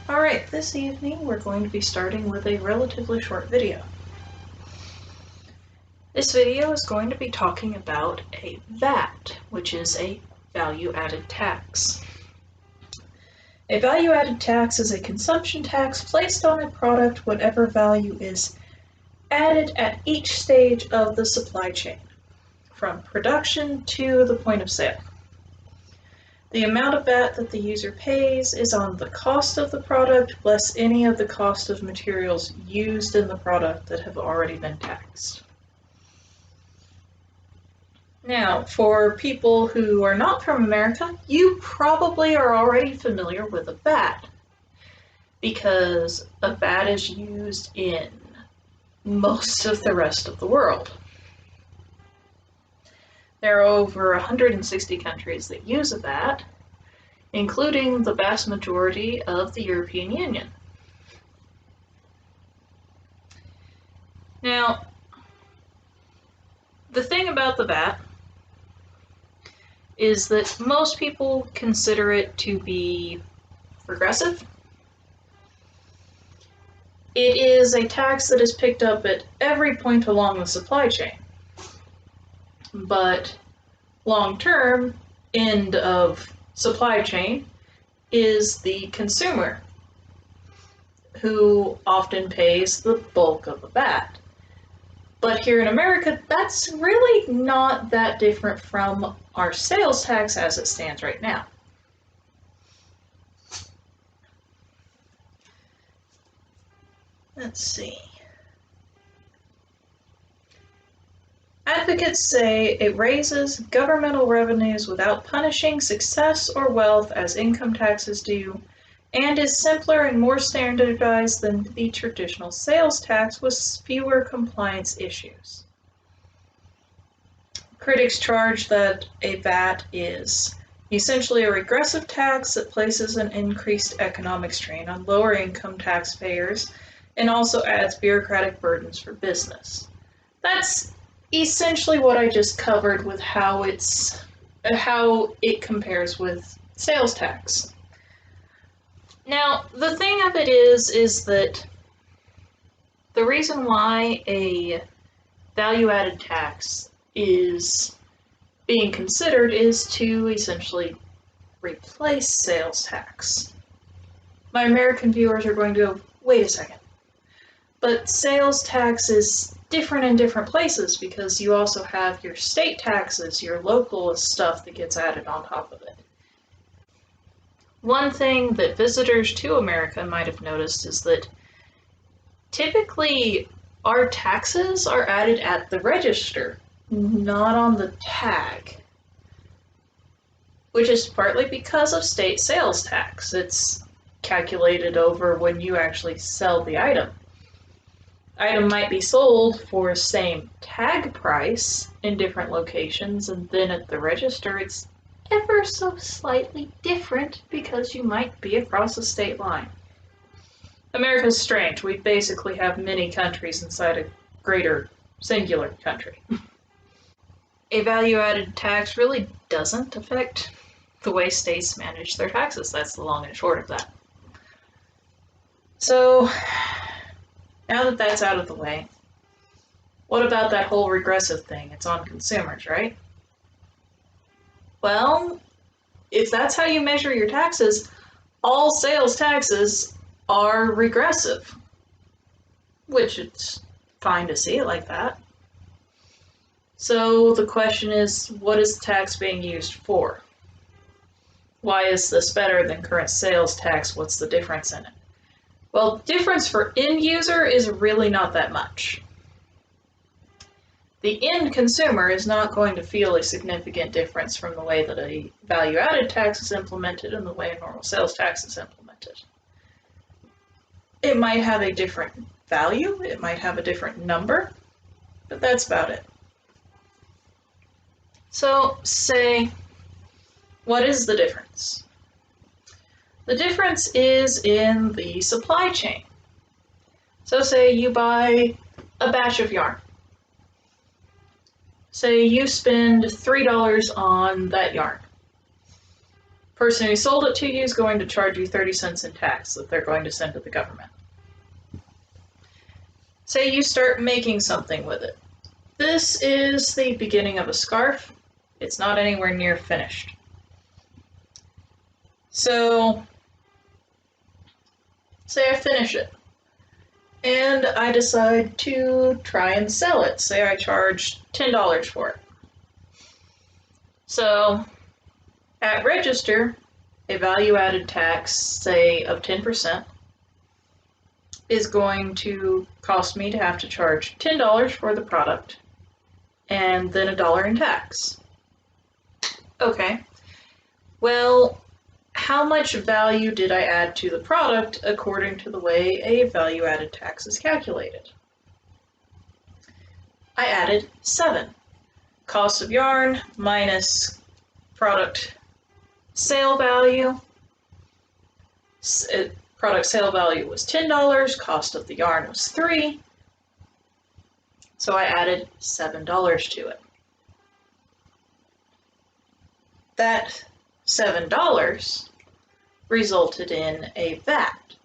Alright, this evening we're going to be starting with a relatively short video. This video is going to be talking about a VAT, which is a value-added tax. A value-added tax is a consumption tax placed on a product whatever value is added at each stage of the supply chain, from production to the point of sale. The amount of VAT that the user pays is on the cost of the product less any of the cost of materials used in the product that have already been taxed. Now, for people who are not from America, you probably are already familiar with a VAT, because a VAT is used in most of the rest of the world. There are over 160 countries that use a VAT, including the vast majority of the European Union. Now, the thing about the VAT is that most people consider it to be regressive. It is a tax that is picked up at every point along the supply chain. But long-term, end of supply chain, is the consumer, who often pays the bulk of the VAT. But here in America, that's really not that different from our sales tax as it stands right now. Let's see. Advocates say it raises governmental revenues without punishing success or wealth as income taxes do, and is simpler and more standardized than the traditional sales tax with fewer compliance issues. Critics charge that a VAT is essentially a regressive tax that places an increased economic strain on lower income taxpayers and also adds bureaucratic burdens for business. That's essentially what I just covered with how it compares with sales tax. Now, the thing of it is that the reason why a value-added tax is being considered is to essentially replace sales tax. My American viewers are going to go, wait a second. But sales tax is different in different places because you also have your state taxes, your local stuff that gets added on top of it. One thing that visitors to America might have noticed is that typically our taxes are added at the register, not on the tag, which is partly because of state sales tax. It's calculated over when you actually sell the item. Item might be sold for same tag price in different locations, and then at the register it's ever so slightly different because you might be across a state line. America's strange. We basically have many countries inside a greater singular country. A value-added tax really doesn't affect the way states manage their taxes. That's the long and short of that. So, now that that's out of the way, what about that whole regressive thing? It's on consumers, right? Well, if that's how you measure your taxes, all sales taxes are regressive, which it's fine to see it like that. So the question is, what is the tax being used for? Why is this better than current sales tax? What's the difference in it? Well, difference for end user is really not that much. The end consumer is not going to feel a significant difference from the way that a value-added tax is implemented and the way a normal sales tax is implemented. It might have a different value, it might have a different number, but that's about it. So, say, what is the difference? The difference is in the supply chain. So say you buy a batch of yarn. Say you spend $3 on that yarn. person who sold it to you is going to charge you 30 cents in tax that they're going to send to the government. Say you start making something with it. This is the beginning of a scarf. It's not anywhere near finished. So, say I finish it, and I decide to try and sell it. Say I charge $10 for it. So, at register, a value-added tax, say, of 10%, is going to cost me to have to charge $10 for the product, and then $1 in tax. Okay, well, how much value did I add to the product according to the way a value-added tax is calculated? I added 7. Cost of yarn minus product sale value. Product sale value was $10, cost of the yarn was $3, so I added $7 to it. That $7 resulted in a VAT,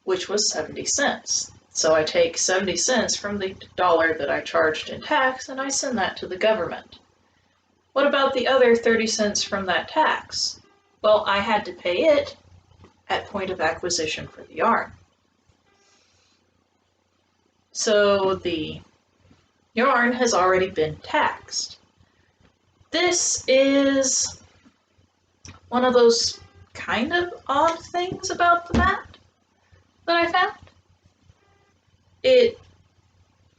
which was 70 cents. So I take 70 cents from the dollar that I charged in tax and I send that to the government. What about the other 30 cents from that tax? Well, I had to pay it at point of acquisition for the yarn. So the yarn has already been taxed. This is one of those kind of odd things about the VAT that I found. It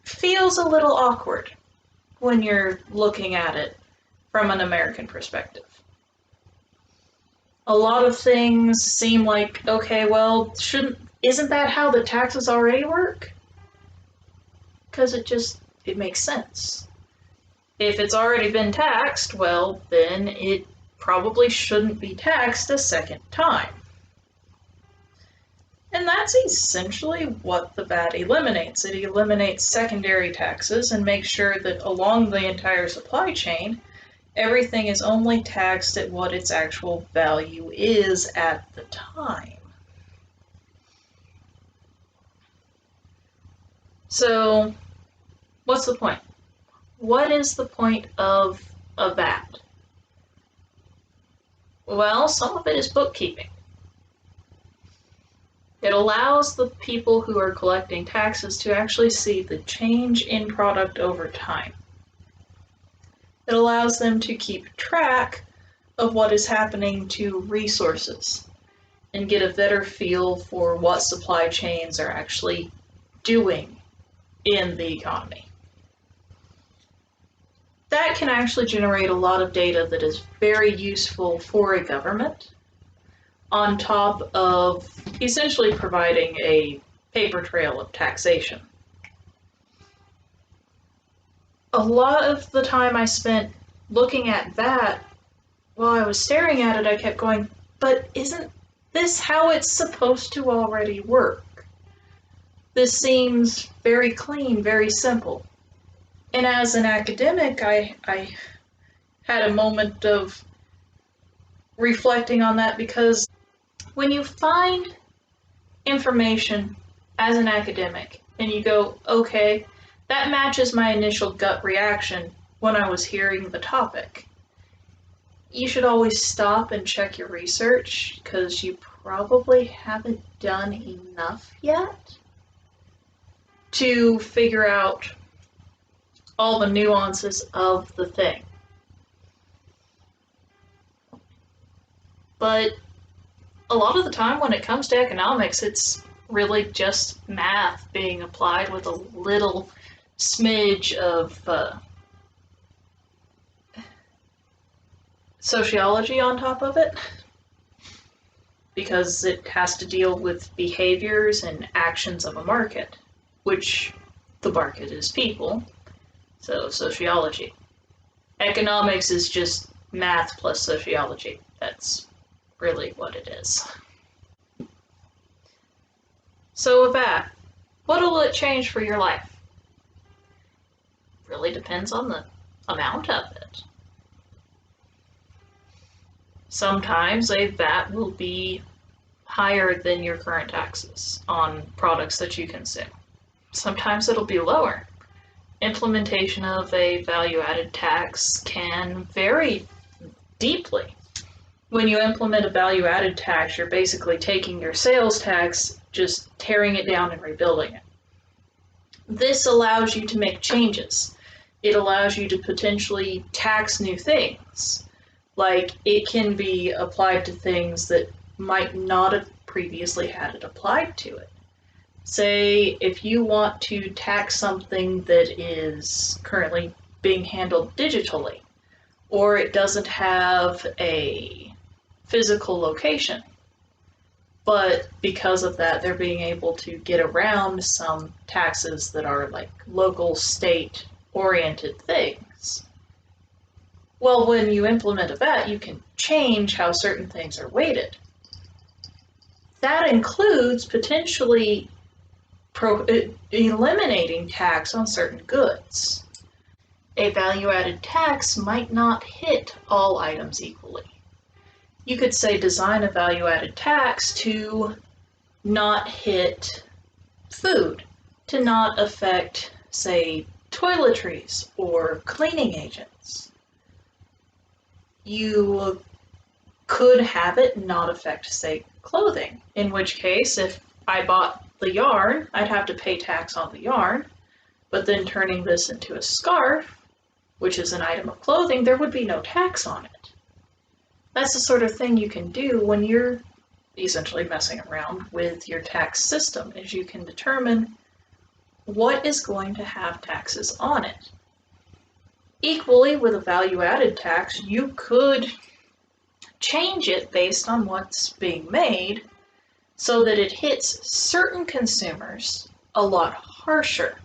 feels a little awkward when you're looking at it from an American perspective. A lot of things seem like, okay, well, isn't that how the taxes already work? Because it makes sense. If it's already been taxed, well, then it probably shouldn't be taxed a second time. And that's essentially what the VAT eliminates. It eliminates secondary taxes and makes sure that along the entire supply chain, everything is only taxed at what its actual value is at the time. So, what's the point? What is the point of a VAT? Well, some of it is bookkeeping. It allows the people who are collecting taxes to actually see the change in product over time. It allows them to keep track of what is happening to resources and get a better feel for what supply chains are actually doing in the economy. That can actually generate a lot of data that is very useful for a government, on top of essentially providing a paper trail of taxation. A lot of the time I spent looking at VAT, while I was staring at it, I kept going, but isn't this how it's supposed to already work? This seems very clean, very simple. And as an academic, I had a moment of reflecting on that, because when you find information as an academic and you go, okay, that matches my initial gut reaction when I was hearing the topic, you should always stop and check your research, because you probably haven't done enough yet to figure out all the nuances of the thing. But a lot of the time when it comes to economics, it's really just math being applied with a little smidge of sociology on top of it, because it has to deal with behaviors and actions of a market, which the market is people, so sociology. Economics is just math plus sociology. That's really what it is. So with that, what will it change for your life? Really depends on the amount of it. Sometimes a VAT will be higher than your current taxes on products that you consume. Sometimes it'll be lower. Implementation of a value-added tax can vary deeply. When you implement a value-added tax, you're basically taking your sales tax, just tearing it down and rebuilding it. This allows you to make changes. It allows you to potentially tax new things. Like, it can be applied to things that might not have previously had it applied to it. Say, if you want to tax something that is currently being handled digitally, or it doesn't have a physical location, but because of that, they're being able to get around some taxes that are like local, state-oriented things. Well, when you implement a VAT, you can change how certain things are weighted. That includes potentially eliminating tax on certain goods. A value-added tax might not hit all items equally. You could say design a value-added tax to not hit food, to not affect, say, toiletries or cleaning agents. You could have it not affect, say, clothing, in which case, if I bought the yarn, I'd have to pay tax on the yarn, but then turning this into a scarf, which is an item of clothing, there would be no tax on it. That's the sort of thing you can do when you're essentially messing around with your tax system, is you can determine what is going to have taxes on it. Equally, with a value-added tax, you could change it based on what's being made so that it hits certain consumers a lot harsher.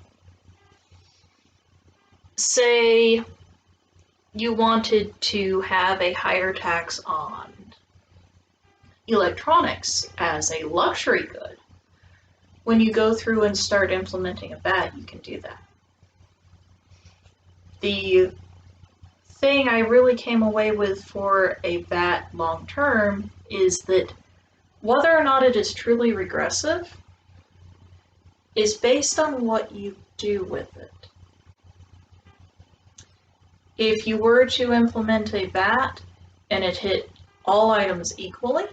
Say you wanted to have a higher tax on electronics as a luxury good. When you go through and start implementing a VAT, you can do that. The thing I really came away with for a VAT long term is that whether or not it is truly regressive is based on what you do with it. If you were to implement a VAT and it hit all items equally,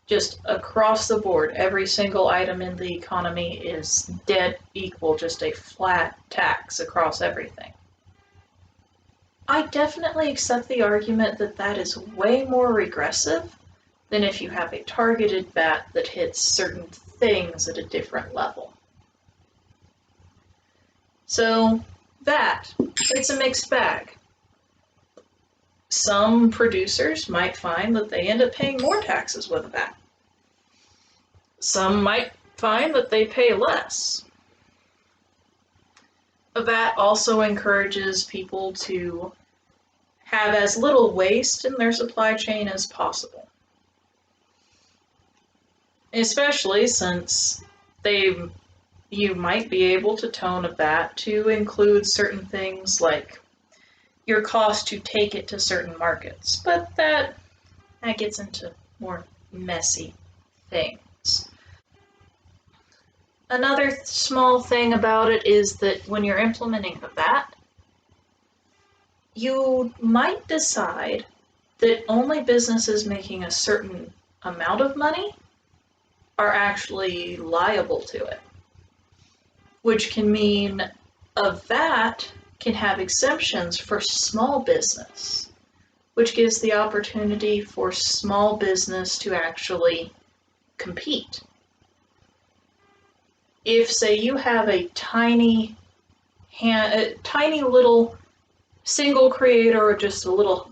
just across the board, every single item in the economy is dead equal, just a flat tax across everything, I definitely accept the argument that that is way more regressive than if you have a targeted VAT that hits certain things at a different level. So, VAT, it's a mixed bag. Some producers might find that they end up paying more taxes with a VAT. Some might find that they pay less. A VAT also encourages people to have as little waste in their supply chain as possible. Especially since you might be able to tone a VAT to include certain things like your cost to take it to certain markets, but that gets into more messy things. Another small thing about it is that when you're implementing the VAT, you might decide that only businesses making a certain amount of money are actually liable to it, which can mean a VAT can have exemptions for small business, which gives the opportunity for small business to actually compete. If, say, you have a tiny little single creator or just a little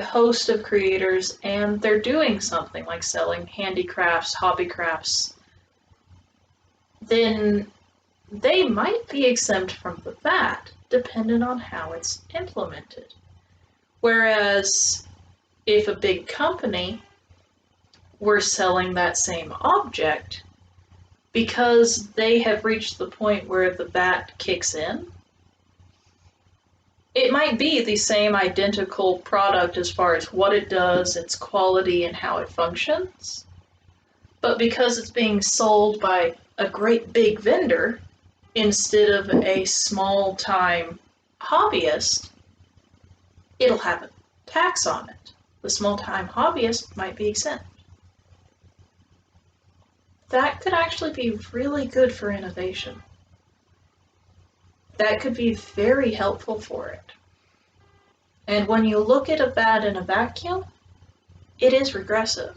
host of creators and they're doing something like selling handicrafts, hobby crafts, then they might be exempt from the VAT depending on how it's implemented. Whereas if a big company were selling that same object, because they have reached the point where the VAT kicks in, It might be the same identical product as far as what it does, its quality, and how it functions, but because it's being sold by a great big vendor instead of a small-time hobbyist, it'll have a tax on it. The small-time hobbyist might be exempt. That could actually be really good for innovation. That could be very helpful for it. And when you look at a VAT in a vacuum, it is regressive.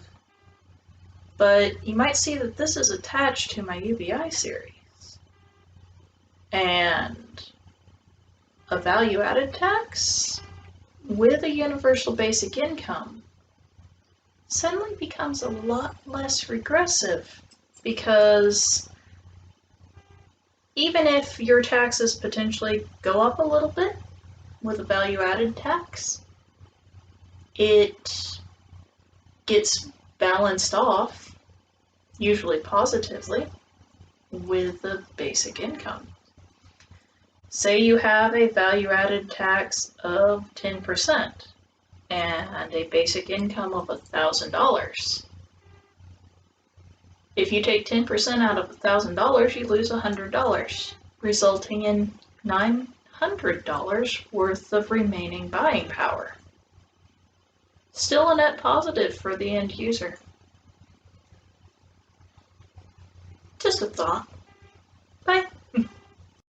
But you might see that this is attached to my UBI series. And a value-added tax with a universal basic income suddenly becomes a lot less regressive, because even if your taxes potentially go up a little bit with a value-added tax, it gets balanced off, usually positively, with the basic income. Say you have a value-added tax of 10% and a basic income of $1,000. If you take 10% out of $1,000, you lose $100, resulting in $900 worth of remaining buying power. Still a net positive for the end user. Just a thought.